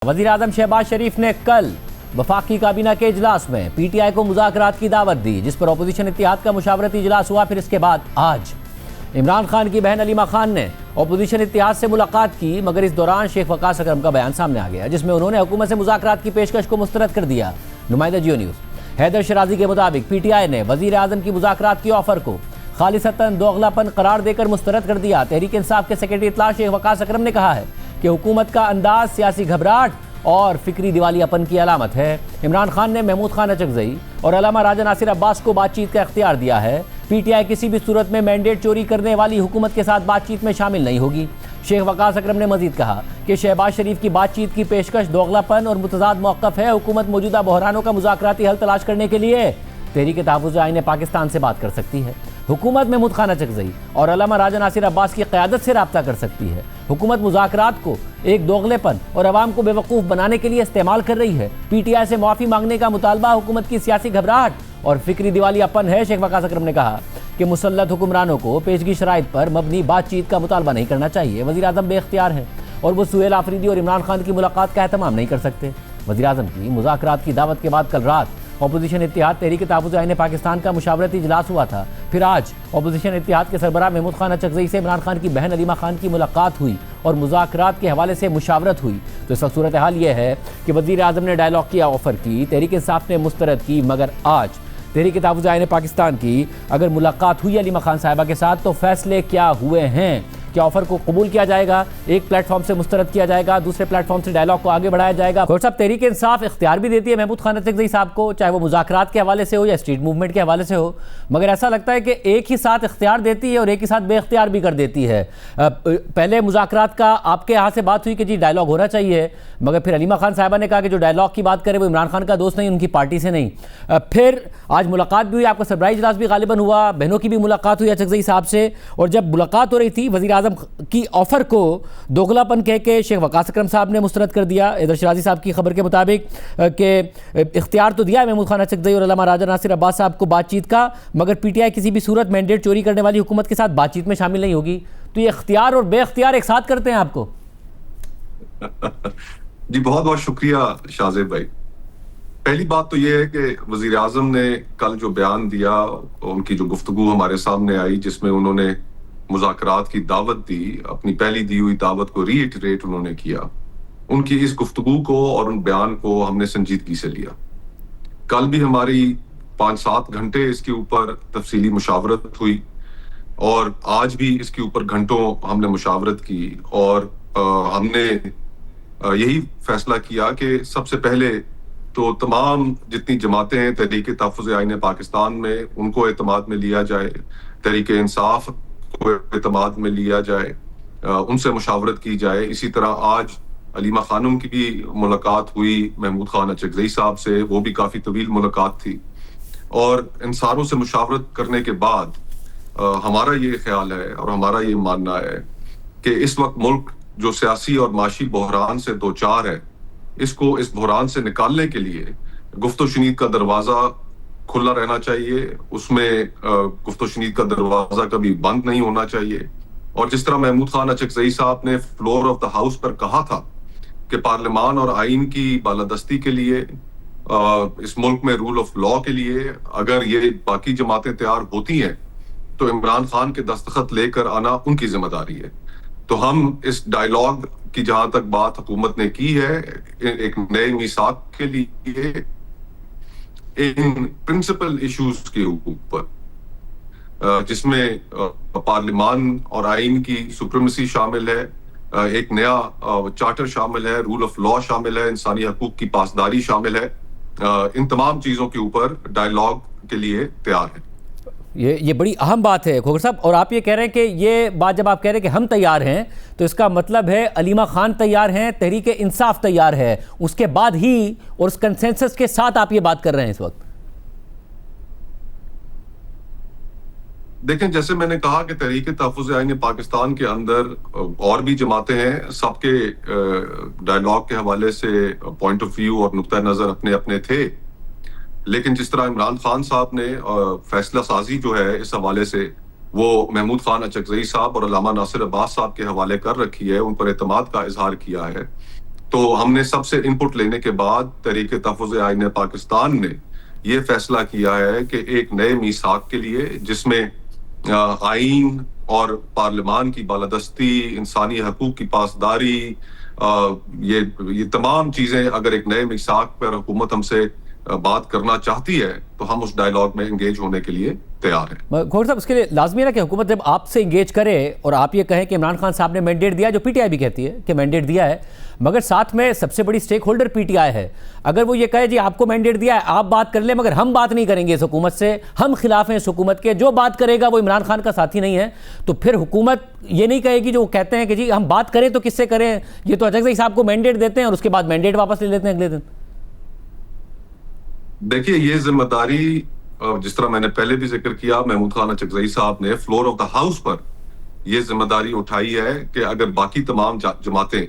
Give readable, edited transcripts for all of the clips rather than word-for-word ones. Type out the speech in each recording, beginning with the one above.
वज़ीर आज़म शहबाज शरीफ ने कल वफाकी काबीना के इजलास में पीटीआई को मुज़ाकरात की दावत दी, जिस पर अपोजिशन इत्तेहाद का मुशावरती इजलास हुआ। फिर इसके बाद आज इमरान खान की बहन अलीमा खान ने अपोजिशन इत्तेहाद से मुलाकात की, मगर इस दौरान शेख वकास अकरम का बयान सामने आ गया, जिसमें उन्होंने हुकूमत से मुज़ाकरात की पेशकश को मुस्तरद कर दिया। नुमाइंदा जियो न्यूज़ हैदर शराजी के मुताबिक पीटीआई ने वज़ीर आज़म की मुज़ाकरात की ऑफर को खालिसतन दोगलापन करार देकर मुस्तरद कर दिया। तहरीक इंसाफ के सेक्रेटरी इत्तला शेख वकास अकरम ने कहा है कि हुकूमत का अंदाज सियासी घबराहट और फिक्री दिवालियापन की अलामत है। इमरान खान ने महमूद खान अचकज़ई और अल्लामा राजा नासिर अब्बास को बातचीत का इख्तियार दिया है। पीटीआई किसी भी सूरत में मैंडेट चोरी करने वाली हुकूमत के साथ बातचीत में शामिल नहीं होगी। शेख वकास अकरम ने मजीद कहा कि शहबाज शरीफ की बातचीत की पेशकश दोगलापन और मुतज़ाद मौक़िफ़ है। हुकूमत मौजूदा बहरानों का मुज़ाकराती हल तलाश करने के लिए तहरीक तहफ़्फ़ुज़ आईन पाकिस्तान से बात कर सकती है। हुकूमत महमूद खान अचकज़ई और अल्लामा राजा नासिर अब्बास की क़यादत से रब्ता कर सकती है। हुकूमत मुज़ाकरात को एक दोगलेपन और अवाम को बेवकूफ़ बनाने के लिए इस्तेमाल कर रही है। पीटीआई से माफ़ी मांगने का मुतालबा हुकूमत की सियासी घबराहट और फिक्री दिवालियापन है। शेख वकास अकरम ने कहा कि मुसल्लत हुक्मरानों को पेशगी शराइत पर मबनी बातचीत का मुतालबा नहीं करना चाहिए। वज़ीर आज़म बेख्तियार है और वो सुहेल आफरीदी और इमरान खान की मुलाकात का एहतमाम नहीं कर सकते। वज़ीर आज़म की मुज़ाकरात की दावत के बाद कल रात अपोजिशन इत्तेहाद तहरीक तहफ़्फ़ुज़ आईन पाकिस्तान का मुशावरती इजलास हुआ था। फिर आज अपोजिशन इत्तेहाद के सरबराह महमूद खान अचकज़ई से इमरान खान की बहन अलीमा खान की मुलाकात हुई और मुज़ाकरात के हवाले से मुशावरत हुई। तो इस वक्त सूरत हाल ये है कि वज़ीर आज़म ने डायलॉग की ऑफ़र की, तहरीक इंसाफ ने मुस्तरद की, मगर आज तहरीक तहफ़्फ़ुज़ आईन पाकिस्तान की अगर मुलाकात हुई अलीमा खान साहिबा के साथ तो फैसले क्या हुए हैं? क्या ऑफर को कबूल किया जाएगा, एक प्लेटफॉर्म से मुस्तरद किया जाएगा, दूसरे प्लेटफॉर्म से डायलॉग को आगे बढ़ाया जाएगा? खोर साहब, तहरीक इंसाफ इख्तियार भी देती है महमूद खान अचकज़ई साहब को, चाहे वो मुज़ाकरात के हवाले से हो या स्ट्रीट मूवमेंट के हवाले से हो, मगर ऐसा लगता है कि एक ही साथ इख्तियार देती है और एक ही साथ बेख्तियार भी कर देती है। पहले मुज़ाकरात का आपके यहाँ से बात हुई कि जी डायलॉग होना चाहिए, मगर फिर अलीमा खान साहिबा ने कहा कि जो डायलॉग की बात करे वो इमरान खान का दोस्त नहीं, उनकी पार्टी से नहीं। फिर आज मुलाकात भी हुई, आपका सरबराही इजलास भी गालिबन हुआ, बहनों की भी मुलाकात हुई अचकज़ई साहब से, और जब मुलाकात हो रही थी वज़ीर आज़म की ऑफर को दोगलापन कह के शेख वकास अकरम साहब ने मुस्तरद कर दिया। हैदर शराजी साहब की खबर के मुताबिक कि इख्तियार तो दिया है महमूद खान अचकज़ई और अल्लामा राजा नासिर अब्बास साहब को बातचीत का, मगर पीटीआई किसी भी सूरत मैंडेट चोरी करने वाली हुकूमत के साथ बातचीत में शामिल नहीं होगी। तो ये इख्तियार और बेख्तियार एक साथ करते हैं आपको? जी बहुत बहुत शुक्रिया शाहजेब भाई। पहली बात तो ये है कि वजीर आजम ने कल जो बयान दिया, उनकी जो गुफ्तगू हमारे सामने आई जिसमें उन्होंने मुज़ाकरात की दावत दी, अपनी पहली दी हुई दावत को रीइटरेट उन्होंने किया। उनकी इस गुफ्तगू को और उन बयान को हमने संजीदगी से लिया। कल भी हमारी 5-7 घंटे इसके ऊपर तफसीली मुशावरत हुई और आज भी इसके ऊपर घंटों हमने मुशावरत की और हमने यही फैसला किया कि सबसे पहले तो तमाम जितनी जमातें हैं तहरीक तहफ़्फ़ुज़ आईन पाकिस्तान में, उनको एतमाद में लिया जाए, तहरीक इंसाफ को एतमाद में लिया जाए, उनसे मुशावरत की जाए। इसी तरह आज अलीमा खानम की भी मुलाकात हुई महमूद खान अचकज़ई साहब से, वो भी काफ़ी तवील मुलाकात थी और इन सारों से मुशावरत करने के बाद हमारा ये ख्याल है और हमारा ये मानना है कि इस वक्त मुल्क जो सियासी और माशी बहरान से दो चार है, इसको इस बहरान से निकालने के लिए गुफ्त-ओ-शुनीद का दरवाज़ा खुला रहना चाहिए, उसमें गुफ्त-ओ-शुनीद का दरवाज़ा कभी बंद नहीं होना चाहिए। और जिस तरह महमूद खान अचकज़ई साहब ने फ्लोर ऑफ द हाउस पर कहा था कि पार्लियामान और आइन की बालादस्ती के लिए, इस मुल्क में रूल ऑफ लॉ के लिए अगर ये बाकी जमातें तैयार होती हैं तो इमरान खान के दस्तखत लेकर आना उनकी जिम्मेदारी है। तो हम इस डायलॉग की जहां तक बात हुकूमत ने की है, एक नए मीसाक के लिए इन प्रिंसिपल इश्यूज के ऊपर, जिसमें पार्लियामान और आइन की सुप्रीमेसी शामिल है, एक नया चार्टर शामिल है, रूल ऑफ लॉ शामिल है, इंसानी हकूक की पासदारी शामिल है, इन तमाम चीजों के ऊपर डायलॉग के लिए तैयार है। ये बड़ी अहम बात है खोखर साहब, और आप ये कह रहे हैं कि ये बात जब आप कह रहे हैं कि हम तैयार हैं, तो इसका मतलब है अलीमा खान तैयार हैं, तहरीक इंसाफ तैयार है, उसके बाद ही और उस कंसेंसस के साथ आप ये बात कर रहे हैं इस वक्त? देखें, जैसे मैंने कहा कि तहरीक तहफ़्फ़ुज़ आईन पाकिस्तान के अंदर और भी जमातें हैं, सबके डायलॉग के हवाले से पॉइंट ऑफ व्यू और नुक्ता नज़र अपने अपने थे, लेकिन जिस तरह इमरान खान साहब ने फैसला साजी जो है इस हवाले से वो महमूद खान अचकज़ई साहब और अल्लामा नासिर अब्बास साहब के हवाले कर रखी है, उन पर एतमाद का इजहार किया है, तो हमने सबसे इनपुट लेने के बाद तहरीक तहफ़्फ़ुज़ आईन पाकिस्तान ने यह फैसला किया है कि एक नए मीसाक के लिए जिसमें आईन और पार्लिमान की बालादस्ती, इंसानी हकूक की पासदारी, ये तमाम चीजें अगर एक नए मीसाक पर हुकूमत हमसे बात करना चाहती है तो हम उस डायलॉग में एंगेज होने के लिए तैयार हैं। खोखर साहब, उसके लिए लाजमी है ना कि हुकूमत जब आपसे इंगेज करे और आप ये कहें कि इमरान खान साहब ने मैंडेट दिया, जो पीटीआई भी कहती है कि मैंडेट दिया है, मगर साथ में सबसे बड़ी स्टेक होल्डर पीटीआई है, अगर वो ये कहे जी आपको मैंडेट दिया है, आप बात कर ले मगर हम बात नहीं करेंगे इस हुकूमत से, हम खिलाफ हैं इस हुकूमत के, जो बात करेगा वो इमरान खान का साथी नहीं है, तो फिर हुकूमत ये नहीं कहेगी जो कहते हैं कि जी हम बात करें तो किससे करें, ये तो अचकज़ई साहब को मैंडेट देते हैं और उसके बाद मैंडेट वापस ले लेते हैं अगले दिन। देखिए, ये जिम्मेदारी जिस तरह मैंने पहले भी जिक्र किया, महमूद खान अचकज़ई साहब ने फ्लोर ऑफ द हाउस पर यह जिम्मेदारी उठाई है कि अगर बाकी तमाम जमातें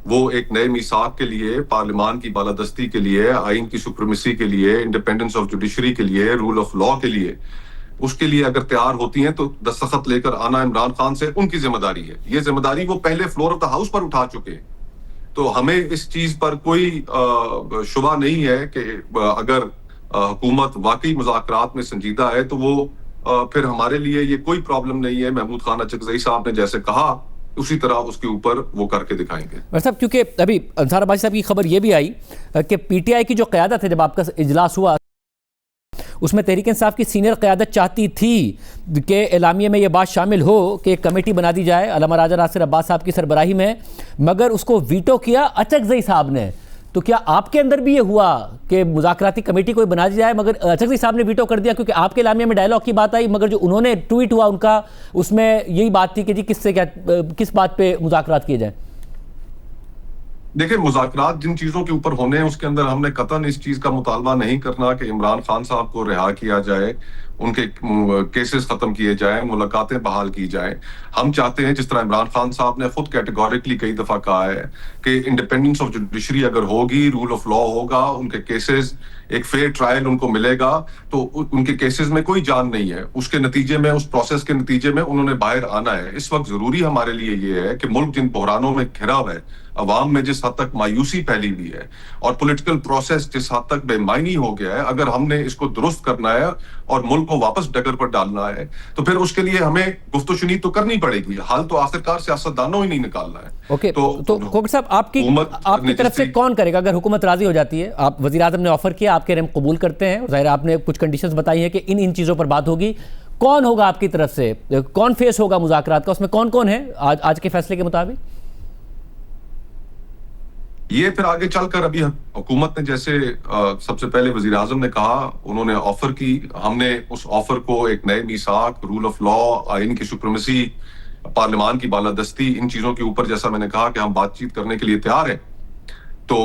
वो एक नए मीसाक के लिए, पार्लिमान की बालादस्ती के लिए, आइन की सुप्रीमेसी के लिए, इंडिपेंडेंस ऑफ जुडिशरी के लिए, रूल ऑफ लॉ के लिए, उसके लिए अगर तैयार होती हैं तो दस्तखत लेकर आना इमरान खान से उनकी जिम्मेदारी है। ये जिम्मेदारी वो पहले फ्लोर ऑफ द हाउस पर उठा चुके हैं, तो हमें इस चीज पर कोई शुबा नहीं है कि अगर हुकूमत वाकई मुज़ाकरात में संजीदा है तो वो फिर हमारे लिए ये कोई प्रॉब्लम नहीं है। महमूद खान अचकज़ई साहब ने जैसे कहा उसी तरह उसके ऊपर वो करके दिखाएंगे। साहब, क्योंकि अभी अंसार अब्बासी साहब की खबर ये भी आई कि पीटीआई की जो क़यादत है, जब आपका इजलास हुआ उसमें तहरीक इंसाफ की सीनियर क़यादत चाहती थी कि एलामिये में ये बात शामिल हो कि एक कमेटी बना दी जाए अल्लामा राजा नासिर अब्बास साहब की सरबराही में, मगर उसको वीटो किया अचकज़ई साहब ने। तो क्या आपके अंदर भी ये हुआ कि मुज़ाकराती कमेटी कोई बना दी जाए, मगर अचकज़ई साहब ने वीटो कर दिया क्योंकि आपके एलामिया में डायलॉग की बात आई, मगर जो उन्होंने ट्वीट हुआ उनका उसमें यही बात थी कि जी किस बात पे मुज़ाकरात किए जाए? देखिए, मुज़ाकरात जिन चीजों के ऊपर होने हैं उसके अंदर हमने कतन इस चीज का मुतालबा नहीं करना कि इमरान खान साहब को रिहा किया जाए, उनके केसेस खत्म किए जाए, मुलाकातें बहाल की जाए। हम चाहते हैं, जिस तरह इमरान खान साहब ने खुद कैटेगोरिकली कई दफा कहा है कि इंडिपेंडेंस ऑफ जुडिशरी अगर होगी, रूल ऑफ लॉ होगा, उनके केसेस एक फेयर ट्रायल उनको मिलेगा, तो उनके केसेस में कोई जान नहीं है, उसके नतीजे में, उस प्रोसेस के नतीजे में उन्होंने बाहर आना है। इस वक्त जरूरी हमारे लिए ये है कि मुल्क जिन बहरानों में घिरा हुआ है, अवाम में जिस हद तक मायूसी फैली हुई है और पॉलिटिकल प्रोसेस जिस हद तक बेमायनी हो गया है, अगर हमने इसको दुरुस्त करना है और मुल्क को वापस डगर पर डालना है तो फिर उसके लिए हमें गुफ्तशुनी तो करनी पड़ेगी। हाल तो आखिरकार सियासतदानों ही नहीं निकालना है। ओके, तो खोखर साहब, आपकी तरफ से कौन करेगा अगर हुकूमत राजी हो जाती है? आप वज़ीर आज़म ने ऑफर किया, आपके रेम कबूल करते हैं, ज़ाहिर आपने कुछ कंडीशंस बताई हैं कि इन चीज़ों पर बात होगी, कौन होगा आपकी तरफ से, कौन फेस होगा मुज़ाकरात का, उसमें कौन कौन है आज के फैसले के मुताबिक? ये फिर आगे चलकर अभी हुकूमत ने जैसे सबसे पहले वजीर आजम ने कहा, उन्होंने ऑफर की, हमने उस ऑफर को एक नए मीसाक, रूल ऑफ लॉ, आइन की सुप्रीमेसी, पार्लिमान की बालादस्ती, इन चीजों के ऊपर जैसा मैंने कहा कि हम बातचीत करने के लिए तैयार हैं। तो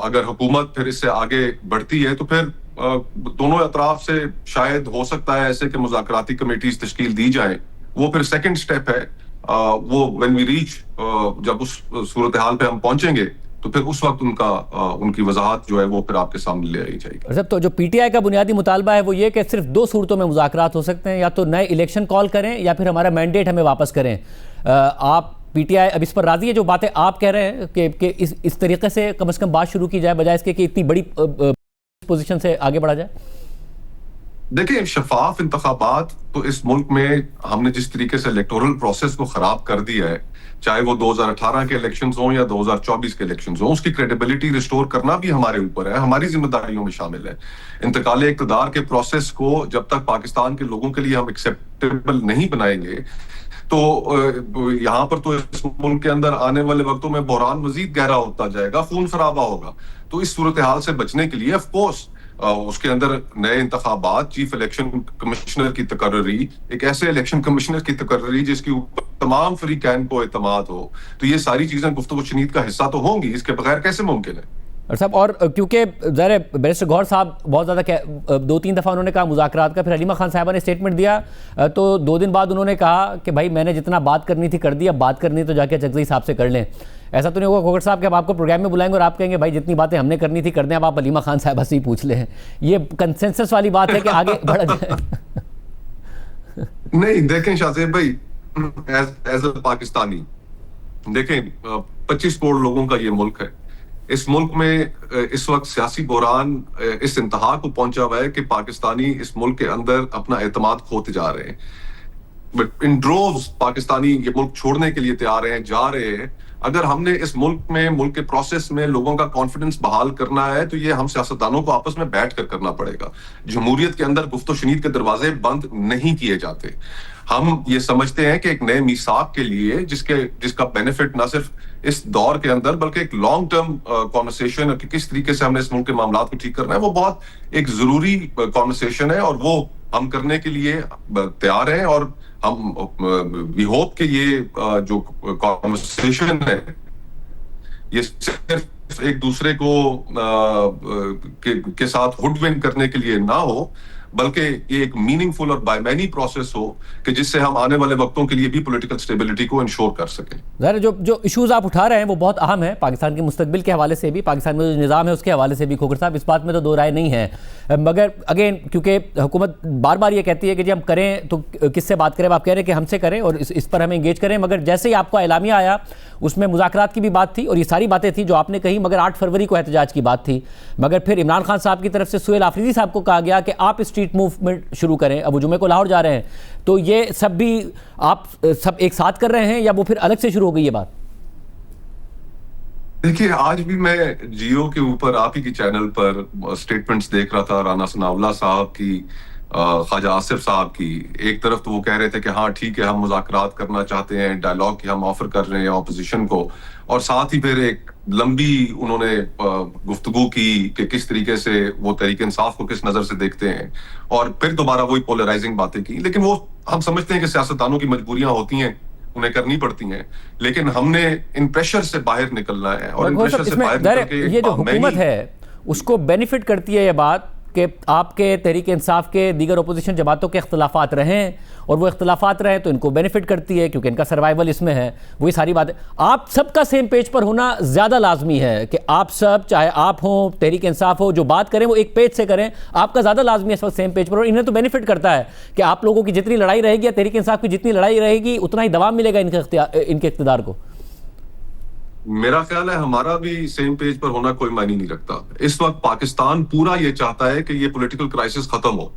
अगर हुकूमत फिर इससे आगे बढ़ती है तो फिर दोनों अतराफ से शायद हो सकता है ऐसे कि मुज़ाकराती कमेटीज तश्कील दी जाए। वो फिर सेकंड स्टेप है, वो व्हेन वी रीच, जब उस सूरत हाल पे हम पहुंचेंगे तो फिर उस वक्त उनकी वजाहत जो है वो फिर आपके सामने ले आई जाएगी। मतलब तो जो पीटीआई का बुनियादी मुतालबा है वो ये कि सिर्फ दो सूरतों में मुज़ाकरात हो सकते हैं, या तो नए इलेक्शन कॉल करें या फिर हमारा मैंडेट हमें वापस करें। आप पीटीआई अब इस पर राजी है? जो बातें आप कह रहे हैं कि इस तरीके से कम से कम बात शुरू की जाए बजाय इसके कि इतनी बड़ी पोजीशन से आगे बढ़ा जाए। देखिए, शफाफ इंतखाबात तो इस मुल्क में हमने जिस तरीके से इलेक्टोरल प्रोसेस को खराब कर दिया है, चाहे वो 2018 के इलेक्शंस हों या 2024 के इलेक्शंस हों, उसकी क्रेडिबिलिटी रिस्टोर करना भी हमारे ऊपर है, हमारी जिम्मेदारियों में शामिल है। इंतकाले इक़्तिदार के प्रोसेस को जब तक पाकिस्तान के लोगों के लिए हम एक्सेप्टेबल नहीं बनाएंगे तो यहाँ पर तो इस मुल्क के अंदर आने वाले वक्तों में बहरान मजीद गहरा होता जाएगा, खून खराबा होगा। तो इस सूरत हाल से बचने के लिए ऑफ कोर्स उसके अंदर नए इंतखाबात, चीफ इलेक्शन कमिश्नर की तकर्री, एक ऐसे इलेक्शन कमिश्नर की तकर्री जिसके ऊपर तमाम फ्रीकैन को एतमाद हो, तो ये सारी चीजें गुफ्तगू शनीद का हिस्सा तो होंगी, इसके बगैर कैसे मुमकिन है? और साहब, और क्योंकि ज़ाहिर बैरिस्टर गौहर साहब बहुत ज़्यादा 2-3 दफ़ा उन्होंने कहा मुज़ाकरात का, फिर हलीमा खान साहिबा ने स्टेटमेंट दिया, तो 2 दिन बाद उन्होंने कहा कि भाई मैंने जितना बात करनी थी कर दी, अब बात करनी तो जाके अचकज़ई साहब से कर लें। ऐसा तो नहीं होगा खोखर साहब कि अब आपको प्रोग्राम में बुलाएंगे और आप कहेंगे भाई जितनी बातें हमने करनी थी कर दें, अब आप हलीमा खान साहिबा से ही पूछ लें? ये कंसेंसस वाली बात है कि आगे बढ़ा जाए? नहीं, देखें शाहजेब भाई, एज अ पाकिस्तानी देखें, 25 करोड़ लोगों का ये मुल्क है, इस मुल्क में इस वक्त सियासी बहरान इस इंतहा को पहुंचा हुआ है कि पाकिस्तानी इस मुल्क के अंदर अपना एतमाद खोते जा रहे हैं। इन ड्रोव्स पाकिस्तानी ये मुल्क छोड़ने के लिए तैयार हैं, जा रहे हैं। अगर हमने इस मुल्क में, मुल्क के प्रोसेस में लोगों का कॉन्फिडेंस बहाल करना है तो ये हम सियासतदानों को आपस में बैठ कर करना पड़ेगा। जमहूरियत के अंदर गुफ्तो शनीद के दरवाजे बंद नहीं किए जाते। हम ये समझते हैं कि एक नए मीसाक के लिए जिसका बेनिफिट ना सिर्फ इस दौर के अंदर बल्कि एक लॉन्ग टर्म कॉन्वर्सेशन कि किस तरीके से हमने इस मुल्क के मामला को ठीक करना है, वो बहुत एक जरूरी कॉन्वर्सेशन है और वो हम करने के लिए तैयार हैं। और हम वी होप कि ये जो कॉन्वर्सेशन है ये सिर्फ एक दूसरे को के साथ हुडविन करने के लिए ना हो, बल्कि ये एक मीनिंगफुल और बायमैनी प्रोसेस हो कि जिससे हम आने वाले वक्तों के लिए भी पॉलिटिकल स्टेबिलिटी को इंश्योर कर सकें। ज़रा जो इश्यूज आप उठा रहे हैं वो बहुत अहम है, पाकिस्तान के मुस्तकबिल के हवाले से भी, पाकिस्तान में जो निज़ाम है उसके हवाले से भी। खोखर साहब, इस बात में तो दो राय नहीं है, मगर अगेन क्योंकि हुकूमत बार बार ये कहती है कि जब हम करें तो किससे बात करें, आप कह रहे हैं कि हमसे करें और इस पर हमें इंगेज करें, मगर जैसे ही आपका एलामिया आया उसमें मुज़ाकरात की भी बात थी और ये सारी बातें थी जो आपने कही, मगर 8 फरवरी को एहतजाज की बात थी। मगर फिर इमरान खान साहब की तरफ से सुहेल आफरीदी साहब को कहा गया कि आप स्ट्रीट मूवमेंट शुरू करें। अबू जुमे को लाहौर जा रहे हैं, तो ये सब भी आप सब एक साथ कर रहे हैं या वो फिर अलग से शुरू हो गई ये बात? देखिए, आज भी मैं जियो के ऊपर आप ही की चैनल पर स्टेटमेंट्स देख रहा था राना सनाउल्लाह साहब की, ख्वाजा आसिफ साहब की। एक तरफ तो वो कह रहे थे कि हाँ ठीक है, हम मुज़ाकरात करना चाहते हैं, डायलॉग की हम ऑफर कर रहे हैं ऑपोजिशन को, और साथ ही फिर एक लंबी उन्होंने गुफ्तगू की कि किस तरीके से वो तहरीक इंसाफ को किस नजर से देखते हैं, और फिर दोबारा वही पोलराइजिंग बातें की। लेकिन वो हम समझते हैं कि सियासतदानों की मजबूरियां होती हैं, उन्हें करनी पड़ती हैं, लेकिन हमने इन प्रेशर से बाहर निकलना है। और इन प्रेशर से बाहर निकल के ये जो हुकूमत है उसको बेनिफिट करती है ये बात कि आपके तहरीक इंसाफ के दीगर अपोजिशन जमातों के इख्तलाफात रहें, और वो इख्तलाफात रहें तो इनको बेनिफिट करती है क्योंकि इनका सर्वाइवल इसमें है। वही सारी बात है, आप सबका सेम पेज पर होना ज़्यादा लाजमी है कि आप सब, चाहे आप हों, तहरीक इंसाफ हो, जो बात करें वो एक पेज से करें। आपका ज़्यादा लाजमी है इस वक्त सेम पेज पर, और इन्हें तो बेनिफिट करता है कि आप लोगों की जितनी लड़ाई रहेगी या तहरीक इंसाफ की जितनी लड़ाई रहेगी उतना ही दबाव मिलेगा इनके इख्तिदार को। मेरा ख्याल है हमारा भी सेम पेज पर होना कोई मायने नहीं रखता। इस वक्त पाकिस्तान पूरा ये चाहता है कि ये पॉलिटिकल क्राइसिस खत्म हो।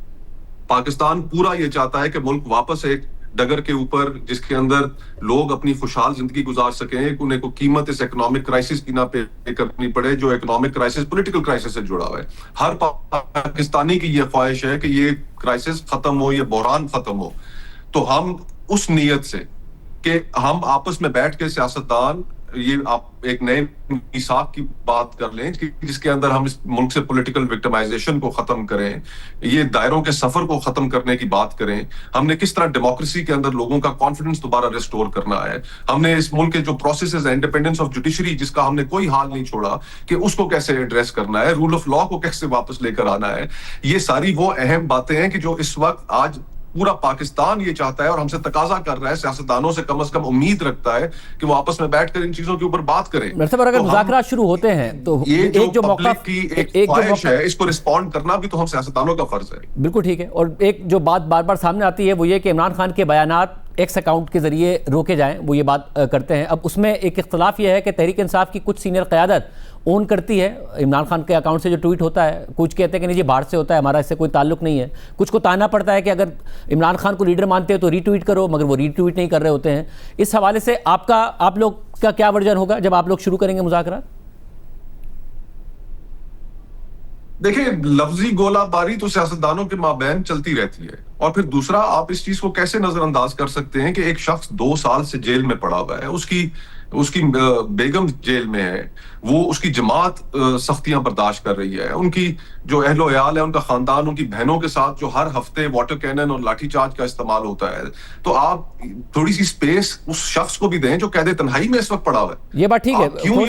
पाकिस्तान पूरा ये चाहता है कि मुल्क वापस एक डगर के ऊपर जिसके अंदर लोग अपनी खुशहाल जिंदगी गुजार सकें, उन्हें को कीमत इस इकोनॉमिक क्राइसिस की ना पे करनी पड़े जो इकोनॉमिक क्राइसिस पॉलिटिकल क्राइसिस से जुड़ा हुआ है। हर पाकिस्तानी की ये ख्वाहिश है कि ये क्राइसिस खत्म हो, ये बहरान खत्म हो। तो हम उस नीयत से कि हम आपस में बैठ के सियासतदान ये आप एक नए मीसाक की बात कर लें जिसके अंदर हम इस मुल्क से पॉलिटिकल विक्टिमाइजेशन को खत्म करें, ये दायरों के सफर को खत्म करने की बात करें। हमने किस तरह डेमोक्रेसी के अंदर लोगों का कॉन्फिडेंस दोबारा रिस्टोर करना है। हमने इस मुल्क के जो प्रोसेसेस है, इंडिपेंडेंस ऑफ जुडिशरी जिसका हमने कोई हाल नहीं छोड़ा, कि उसको कैसे एड्रेस करना है, रूल ऑफ लॉ को कैसे वापस लेकर आना है। ये सारी वो अहम बातें हैं कि जो इस वक्त आज पूरा पाकिस्तान ये चाहता है और हमसे तकाजा कर रहा है, सियासतदानों से कम उम्मीद रखता है कि वो आपस में बैठकर इन चीजों के ऊपर बात करें। मतलब अगर मुज़ाकरात शुरू होते हैं तो ये एक जो मौका की एक ख्वाहिश है, इसको रिस्पॉन्ड करना भी तो हम सियासतदानों का फर्ज है। बिल्कुल ठीक है। और एक जो बात बार बार सामने आती है वो ये कि इमरान खान के बयानात एक्स अकाउंट के जरिए रोके जाएं, वो ये बात करते हैं। अब उसमें एक इख्तलाफ यह है कि तहरीक इंसाफ की कुछ सीनियर क़यादत ओन करती है इमरान खान के अकाउंट से जो ट्वीट होता है, कुछ कहते हैं कि नहीं जी बाहर से होता है, हमारा इससे कोई ताल्लुक नहीं है। कुछ को ताना पड़ता है कि अगर इमरान खान को लीडर मानते हो तो रीट्वीट करो, मगर वो रीट्वीट नहीं कर रहे होते हैं। इस हवाले से आप लोग का क्या वर्जन होगा जब आप लोग शुरू करेंगे मुज़ाकरात? देखिए, लफ्जी गोलाबारी तो सियासतदानों के माबैन चलती रहती है। और फिर दूसरा, आप इस चीज को कैसे नजरअंदाज कर सकते हैं कि एक शख्स 2 साल से जेल में पड़ा हुआ है, उसकी बेगम जेल में है, वो उसकी जमात सख्तियां बर्दाश्त कर रही है, उनकी जो अहलो अयाल है, उनका खानदान, उनकी बहनों के साथ जो हर हफ्ते वाटर कैनन और लाठीचार्ज का इस्तेमाल होता है। तो आप थोड़ी सी स्पेस उस शख्स को भी दें जो कैद तन्हाई में इस वक्त पड़ा हुआ है। ये बात ठीक है,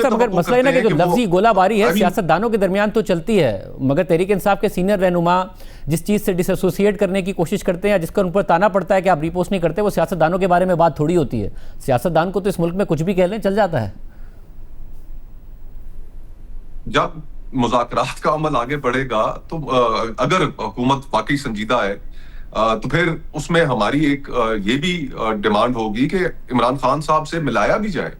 मगर मसला है ना कि जो लफ्जी गोलाबारी है सियासतदानों के दरमियान तो चलती है, मगर तहरीक इंसाफ के सीनियर रहनुमा जिस चीज़ से डिसएसोसिएट करने की कोशिश करते हैं, जिसका उन पर ताना पड़ता है कि आप रिपोस्ट नहीं करते, वो सियासतदानों के बारे में बात थोड़ी होती है। सियासतदान को तो इस मुल्क में कुछ भी कह लें चल जाता है। जब मुज़ाकरात का अमल आगे बढ़ेगा तो अगर हुकूमत वाकई संजीदा है तो फिर उसमें हमारी एक ये भी डिमांड होगी कि इमरान खान साहब से मिलाया भी जाए।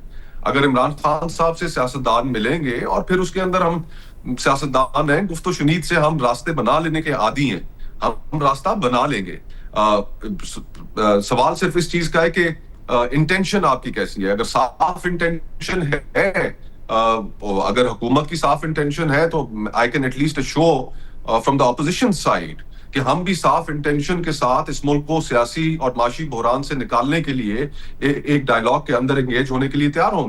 अगर इमरान खान साहब से सियासतदान मिलेंगे और फिर उसके अंदर हम सियासतदान हैं, गुफ्तो शुनीद से हम रास्ते बना लेने के आदी हैं, हम रास्ता बना लेंगे। सवाल सिर्फ इस चीज का है कि इंटेंशन आपकी कैसी है। अगर साफ इंटेंशन है, अगर हुकूमत की साफ इंटेंशन है तो I can at least show from the opposition side कि हम भी साफ इंटेंशन के साथ इस मुल्क को सियासी और माशी बहरान से निकालने के लिए एक डायलॉग के अंदर एंगेज होने के लिए तैयार होंगे।